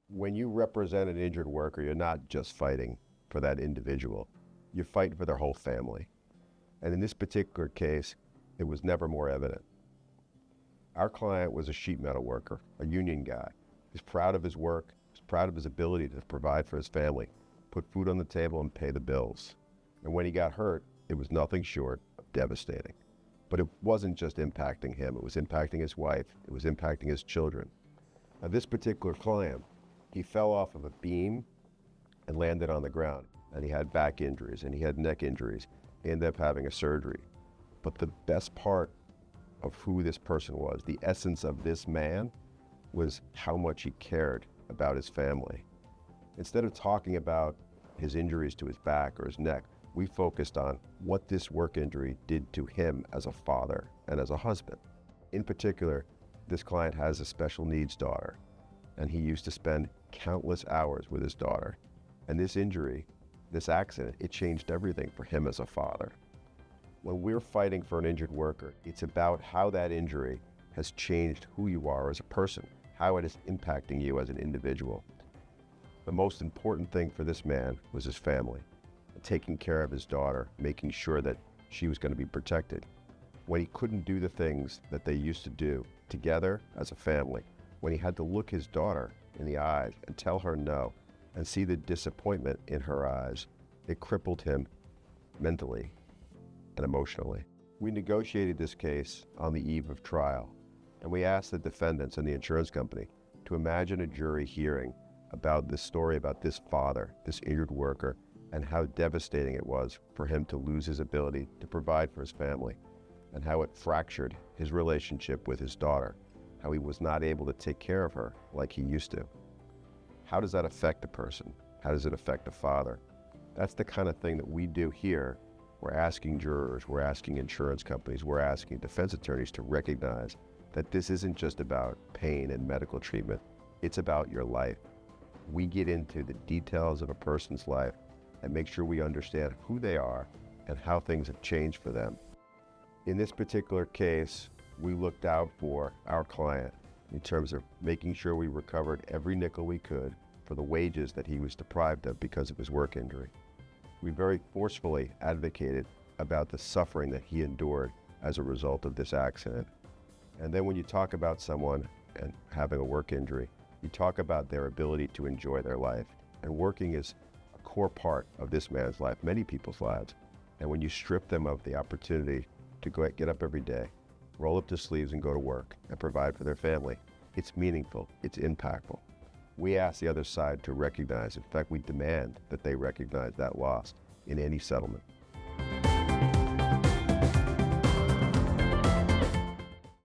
When you represent an injured worker, you're not just fighting for that individual, you're fighting for their whole family. And in this particular case, it was never more evident. Our client was a sheet metal worker, a union guy. He's proud of his work, he's proud of his ability to provide for his family, put food on the table and pay the bills. And when he got hurt, it was nothing short of devastating. But it wasn't just impacting him, it was impacting his wife, it was impacting his children. Now this particular client, he fell off of a beam and landed on the ground. And he had back injuries and he had neck injuries. He ended up having a surgery. But the best part of who this person was, the essence of this man, was how much he cared about his family. Instead of talking about his injuries to his back or his neck, we focused on what this work injury did to him as a father and as a husband. In particular, this client has a special needs daughter, and he used to spend countless hours with his daughter. And this injury, this accident, it changed everything for him as a father. When we're fighting for an injured worker, it's about how that injury has changed who you are as a person, how it is impacting you as an individual. The most important thing for this man was his family, taking care of his daughter, making sure that she was going to be protected. When he couldn't do the things that they used to do together as a family, when he had to look his daughter in the eyes and tell her no, and see the disappointment in her eyes, it crippled him mentally and emotionally. We negotiated this case on the eve of trial, and we asked the defendants and the insurance company to imagine a jury hearing about this story about this father, this injured worker, and how devastating it was for him to lose his ability to provide for his family, and how it fractured his relationship with his daughter, how he was not able to take care of her like he used to. How does that affect a person? How does it affect a father? That's the kind of thing that we do here. We're asking jurors, we're asking insurance companies, we're asking defense attorneys to recognize that this isn't just about pain and medical treatment, it's about your life. We get into the details of a person's life and make sure we understand who they are and how things have changed for them. In this particular case, we looked out for our client in terms of making sure we recovered every nickel we could for the wages that he was deprived of because of his work injury. We very forcefully advocated about the suffering that he endured as a result of this accident. And then when you talk about someone and having a work injury, you talk about their ability to enjoy their life. And working is a core part of this man's life, many people's lives. And when you strip them of the opportunity to get up every day, roll up their sleeves and go to work and provide for their family, it's meaningful, it's impactful. We ask the other side to recognize, in fact, we demand that they recognize that loss in any settlement.